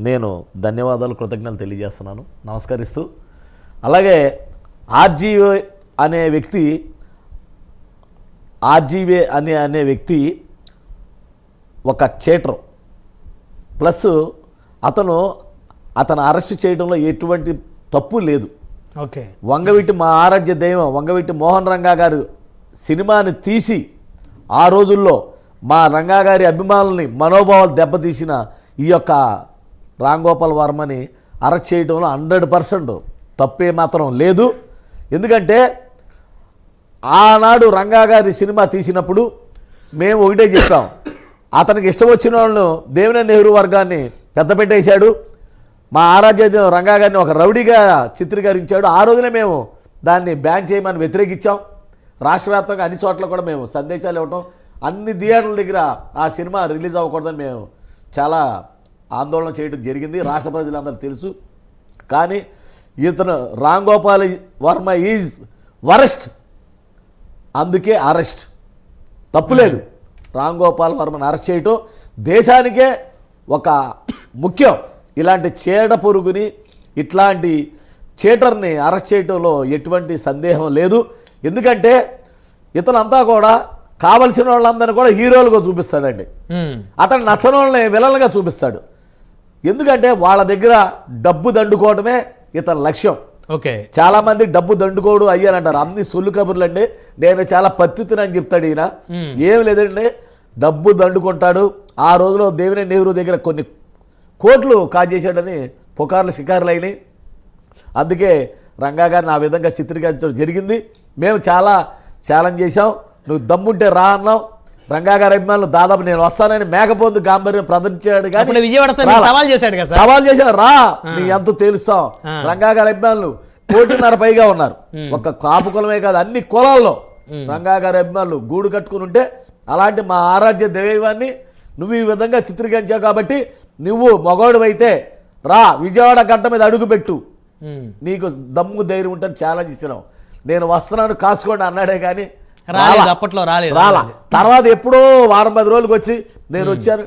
నేను ధన్యవాదాలు కృతజ్ఞతలు తెలియజేస్తున్నాను, నమస్కరిస్తూ. అలాగే ఆర్జీవే అనే వ్యక్తి ఒక చీటర్, ప్లస్ అతను అరెస్ట్ చేయడంలో ఎటువంటి తప్పు లేదు. ఓకే, వంగవీటి మా ఆరాధ్య దైవం వంగవీటి మోహన్ రంగా గారు సినిమాని తీసి ఆ రోజుల్లో మా రంగా గారి అభిమానుల్ని మనోభావాలు దెబ్బతీసిన ఈ యొక్క రామ్ గోపాల్ వర్మని అరెస్ట్ చేయడంలో 100% తప్పే మాత్రం లేదు. ఎందుకంటే ఆనాడు రంగా గారి సినిమా తీసినప్పుడు మేము ఒకటే చెప్పాం, అతనికి ఇష్టం వచ్చిన వాళ్ళను దేవినేని నెహ్రూ వర్గాన్ని పెద్ద పెట్టేశాడు, మా ఆరాధ్య రంగా గారిని ఒక రౌడీగా చిత్రీకరించాడు. ఆ రోజునే మేము దాన్ని బ్యాన్ చేయమని వ్యతిరేకించాం. రాష్ట్ర వ్యాప్తంగా అన్ని చోట్ల కూడా మేము సందేశాలు ఇవ్వటం, అన్ని థియేటర్ల దగ్గర ఆ సినిమా రిలీజ్ అవ్వకూడదని మేము చాలా ఆందోళన చేయడం జరిగింది. రాష్ట్ర ప్రజలందరూ తెలుసు. కానీ ఇతను రామ్ గోపాల్ వర్మ ఈజ్ వరస్ట్, అందుకే అరెస్ట్. తప్పులేదు, రామ్ గోపాల్ వర్మని అరెస్ట్ చేయటం దేశానికే ఒక ముఖ్యం. ఇలాంటి చీడ పురుగుని, ఇట్లాంటి చీటర్ని అరెస్ట్ చేయటంలో ఎటువంటి సందేహం లేదు. ఎందుకంటే ఇతనంతా కూడా కావలసిన వాళ్ళందరినీ కూడా హీరోలుగా చూపిస్తాడండి, అతను నచ్చని వాళ్ళని విలన్లుగా చూపిస్తాడు. ఎందుకంటే వాళ్ళ దగ్గర డబ్బు దండుకోవడమే ఇతని లక్ష్యం. ఓకే, చాలా మంది డబ్బు దండుకోడు అయ్యానంటారు, అన్ని సొల్లు కబుర్లు అండి. నేను చాలా పత్తితునని చెప్తాడు ఈయన. ఏం లేదండి, డబ్బు దండుకుంటాడు. ఆ రోజులో దేవినేని నెహ్రూ దగ్గర కొన్ని కోట్లు కాజేశాడని పుకార్లు షికారులు అయినాయి. అందుకే రంగా గారిని ఆ విధంగా చిత్రీకరించడం జరిగింది. మేము చాలా ఛాలెంజ్ చేశాం, నువ్వు దమ్ముంటే రా అన్నాం. రంగా గారి అభిమానులు దాదాపు నేను వస్తానని మేకపోతు గాంభీర్యం ప్రదర్శించాడు, కానీ విజయవాడ సవాల్ చేశాడు, రా నీ ఎంతో తేలుస్తాం. రంగా గారి అభిమానులు 1.5 కోటి పైగా ఉన్నారు. ఒక కాపు కులమే కాదు, అన్ని కులాల్లో రంగా గారి అభిమానులు గూడు కట్టుకుని ఉంటే, అలాంటి మా ఆరాధ్య దైవాన్ని నువ్వు ఈ విధంగా చిత్రీకరించావు కాబట్టి నువ్వు మగోడు అయితే రా, విజయవాడ గడ్డ మీద అడుగుపెట్టు, నీకు దమ్ము ధైర్యం ఉంటే ఛాలెంజ్ ఇచ్చినావు. నేను వస్తున్నాను కాసుకోండి అన్నాడే కానీ అప్పట్లో రాలా. తర్వాత ఎప్పుడో 10 రోజులకు వచ్చి నేను వచ్చాను,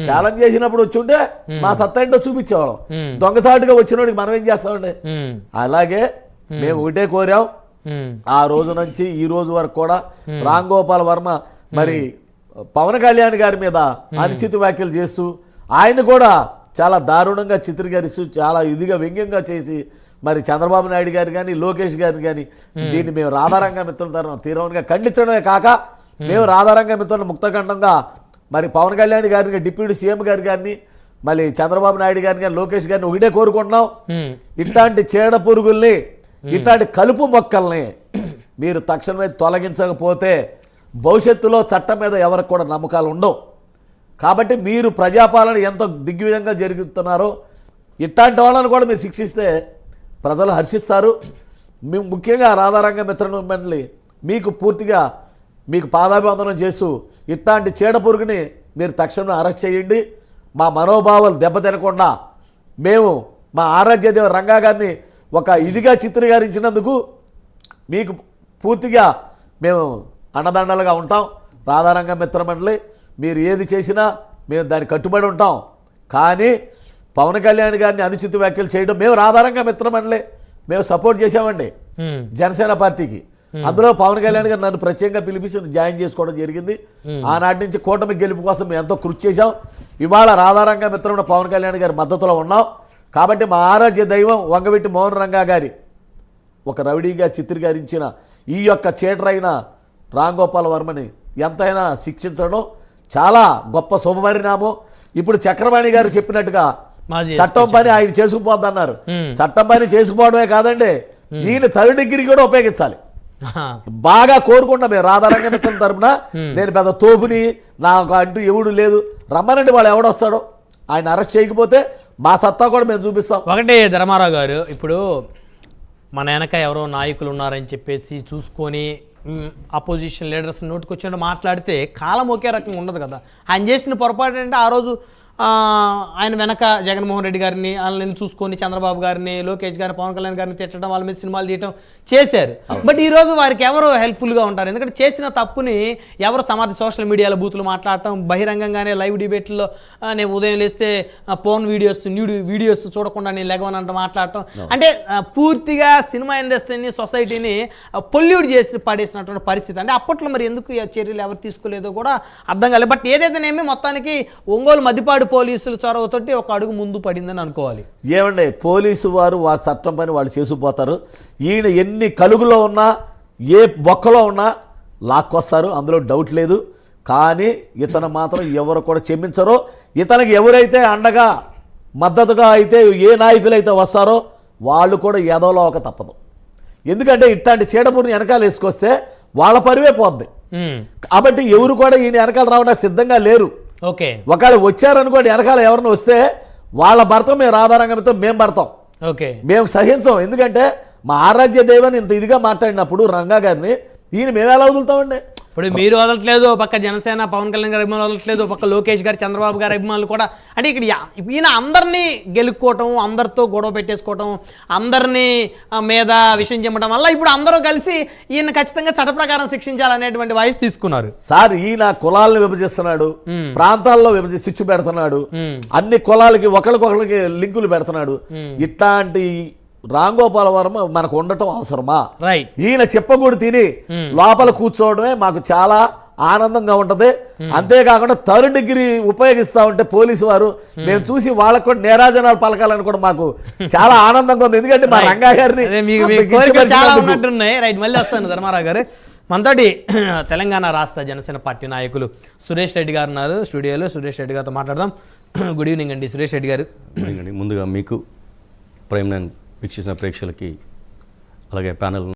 ఛాలెంజ్ చేసినప్పుడు వచ్చి ఉంటే మా సత్తా ఏంటో చూపించేవాళ్ళం. దొంగసాటుగా వచ్చినోడికి మనం ఏం చేస్తామండి. అలాగే మేము ఒకటే కోరాం, ఆ రోజు నుంచి ఈ రోజు వరకు కూడా రామ్ గోపాల్ వర్మ మరి పవన్ కళ్యాణ్ గారి మీద అనుచిత వ్యాఖ్యలు చేస్తూ, ఆయన కూడా చాలా దారుణంగా చిత్రీకరిస్తూ, చాలా ఇదిగా వ్యంగ్యంగా చేసి, మరి చంద్రబాబు నాయుడు గారు కానీ లోకేష్ గారు కానీ దీన్ని మేము రాధారంగ మిత్రుల తరఫున తీవ్రంగా ఖండించడమే కాక, మేము రాధారంగ మిత్రులను ముక్తఖండంగా మరి పవన్ కళ్యాణ్ గారిని, డిప్యూటీ సీఎం గారు కానీ, మళ్ళీ చంద్రబాబు నాయుడు గారిని కానీ లోకేష్ గారిని ఒకటే కోరుకుంటున్నాం, ఇట్లాంటి చీడ పురుగుల్ని, ఇట్లాంటి కలుపు మొక్కల్ని మీరు తక్షణమే తొలగించకపోతే భవిష్యత్తులో చట్టం మీద ఎవరికి కూడా నమ్మకాలు ఉండవు. కాబట్టి మీరు ప్రజాపాలన ఎంత దిగ్విజయంగా జరుగుతున్నారో ఇట్లాంటి వాళ్ళని కూడా మీరు శిక్షిస్తే ప్రజలు హర్షిస్తారు. మేము ముఖ్యంగా రాధారంగ మిత్రుల మండలి మీకు పూర్తిగా మీకు పాదాభివందనం చేస్తూ, ఇట్లాంటి చీడ పురుగుని మీరు తక్షణమే అరెస్ట్ చేయండి. మా మనోభావాలు దెబ్బతినకుండా మేము మా ఆరాధ్యదేవ రంగా గారిని ఒక ఇదిగా చిత్రీకరించినందుకు మీకు పూర్తిగా మేము అండదండలుగా ఉంటాం. రాధారంగ మిత్ర మండలి మీరు ఏది చేసినా మేము దానికి కట్టుబడి ఉంటాం. కానీ పవన్ కళ్యాణ్ గారిని అనుచిత వ్యాఖ్యలు చేయడం మేము రాధారంగ మిత్ర మండలి మేము సపోర్ట్ చేశామండి జనసేన పార్టీకి. అందులో పవన్ కళ్యాణ్ గారు నన్ను ప్రత్యేకంగా పిలిపించి జాయిన్ చేసుకోవడం జరిగింది. ఆనాటి నుంచి కూటమి గెలుపు కోసం మేము ఎంతో కృషి చేశాం. ఇవాళ రాధారంగ మిత్రుడు పవన్ కళ్యాణ్ గారి మద్దతులో ఉన్నాం. కాబట్టి మా ఆరాధ్య దైవం వంగవీటి మోహన్ రంగా గారి ఒక రౌడీగా చిత్రీకరించిన ఈ యొక్క చీటర్ అయిన రామ్ గోపాల్ వర్మని ఎంతైనా శిక్షించడం చాలా గొప్ప శుభపరిణామం. ఇప్పుడు చక్రపాణి గారు చెప్పినట్టుగా చట్టం పని ఆయన చేసుకుపోద్దన్నారు. చట్టం పని చేసుకుపోవడమే కాదండి, ఈయన 3rd డిగ్రీ కూడా ఉపయోగించాలి. బాగా కోరుకుంటా మేము రాధారంగ మిత్రుల తరపున, నేను పెద్ద తోపుని నాకు అంటూ ఎవడు లేదు, రమ్మనండి వాళ్ళు ఎవడొస్తాడో. ఆయన అరెస్ట్ చేయకపోతే మా సత్తా కూడా మేము చూపిస్తాం. ఒకటే ధర్మారావు గారు, ఇప్పుడు మన వెనక ఎవరో నాయకులు ఉన్నారని చెప్పేసి చూసుకొని అపోజిషన్ లీడర్స్ నోటికి వచ్చినట్టు మాట్లాడితే కాలం ఒకే రకంగా ఉండదు కదా. ఆయన చేసిన పొరపాటు అంటే ఆ రోజు ఆయన వెనక జగన్మోహన్ రెడ్డి గారిని వాళ్ళని చూసుకొని చంద్రబాబు గారిని, లోకేష్ గారిని, పవన్ కళ్యాణ్ గారిని తిట్టడం, వాళ్ళ మీద సినిమాలు తీయటం చేశారు. బట్ ఈ రోజు వారికి ఎవరు హెల్ప్ఫుల్గా ఉంటారు? ఎందుకంటే చేసిన తప్పుని ఎవరు సోషల్ మీడియాలో బూతులు మాట్లాడటం, బహిరంగంగానే లైవ్ డిబేట్లో నేను ఉదయం లేస్తే పోర్న్ వీడియోస్ చూడకుండా నేను లెగవనంట మాట్లాడటం, అంటే పూర్తిగా సినిమా ఇండస్ట్రీని, సొసైటీని పొల్యూట్ చేసి పడేసినటువంటి పరిస్థితి. అంటే అప్పట్లో మరి ఎందుకు ఈ చర్యలు ఎవరు తీసుకోలేదో కూడా అర్థం కాలేదు. బట్ ఏదైతేనేమి మొత్తానికి ఒంగోలు మద్దిపాడు పోలీసులు చొరవతోటి ఒక అడుగు ముందు పడిందని అనుకోవాలి. ఏమండి, పోలీసు వారు వాళ్ళ చట్టం పని వాళ్ళు చేసుకుపోతారు. ఈయన ఎన్ని కలుగులో ఉన్నా, ఏ బొక్కలో ఉన్నా లాక్కొస్తారు, అందులో డౌట్ లేదు. కానీ ఇతను మాత్రం ఎవరు కూడా క్షమించరో. ఇతనికి ఎవరైతే అండగా మద్దతుగా అయితే ఏ నాయకులు అయితే వస్తారో వాళ్ళు కూడా ఎదవలో ఒక తప్పదు. ఎందుకంటే ఇట్లాంటి చీడపురిని వెనకాల వేసుకొస్తే వాళ్ళ పరివే పోద్ది. కాబట్టి ఎవరు కూడా ఈయన వెనకాల రావడానికి సిద్ధంగా లేరు. ఓకే, ఒకవేళ వచ్చారనుకోండి, వెనకాల ఎవరిని వస్తే వాళ్ళ భర్త మేము రాధారంగంతో మేము పడతాం. ఓకే, మేము సహించాం. ఎందుకంటే మా ఆరాధ్య దైవాన్ని ఇంత ఇదిగా మాట్లాడినప్పుడు రంగా గారిని ఈయన మేము ఎలా వదులుతామండి? ఇప్పుడు మీరు వదలట్లేదు, పక్క జనసేన పవన్ కళ్యాణ్ గారి అభిమానులు వదలట్లేదు, పక్క లోకేష్ గారు, చంద్రబాబు గారి అభిమానులు కూడా. అంటే ఇక్కడ ఈయన అందరినీ గెలుక్కోవటం, అందరితో గొడవ పెట్టేసుకోవటం, అందరినీ మీద విషయం చెప్పడం వల్ల ఇప్పుడు అందరూ కలిసి ఈయన ఖచ్చితంగా చట్ట ప్రకారం శిక్షించాలనేటువంటి వాయిస్ తీసుకున్నారు. సార్, ఈయన కులాలను విభజిస్తున్నాడు, ప్రాంతాల్లో చిచ్చు పెడుతున్నాడు, అన్ని కులాలకి ఒకరికొకరికి లింకులు పెడుతున్నాడు. ఇట్లాంటి రాంగోపాల వర్మ మనకు ఉండటం అవసరమా? రైట్. ఈయన చెప్పకూడదు తిని లోపల కూర్చోవడమే మాకు చాలా ఆనందంగా ఉంటది. అంతేకాకుండా థర్డ్ డిగ్రీ ఉపయోగిస్తా ఉంటే పోలీసు వారు మేము చూసి వాళ్ళకు కూడా నేరాజనాలు పలకాలని కూడా మాకు చాలా ఆనందంగా ఉంది. ఎందుకంటే మా రంగా గారిని చాలా ఉన్నట్టున్నాయి. రైట్, మళ్ళీ వస్తాను ధర్మారావు గారు. మనతోటి తెలంగాణ రాష్ట్ర జనసేన పార్టీ నాయకులు సురేష్ రెడ్డి గారు ఉన్నారు స్టూడియోలో. సురేష్ రెడ్డి గారితో మాట్లాడదాం. గుడ్ ఈవినింగ్ అండి సురేష్ రెడ్డి గారు. ముందుగా మీకు ప్రైమ్9 వీక్షించిన ప్రేక్షకులకి, అలాగే ప్యానెల్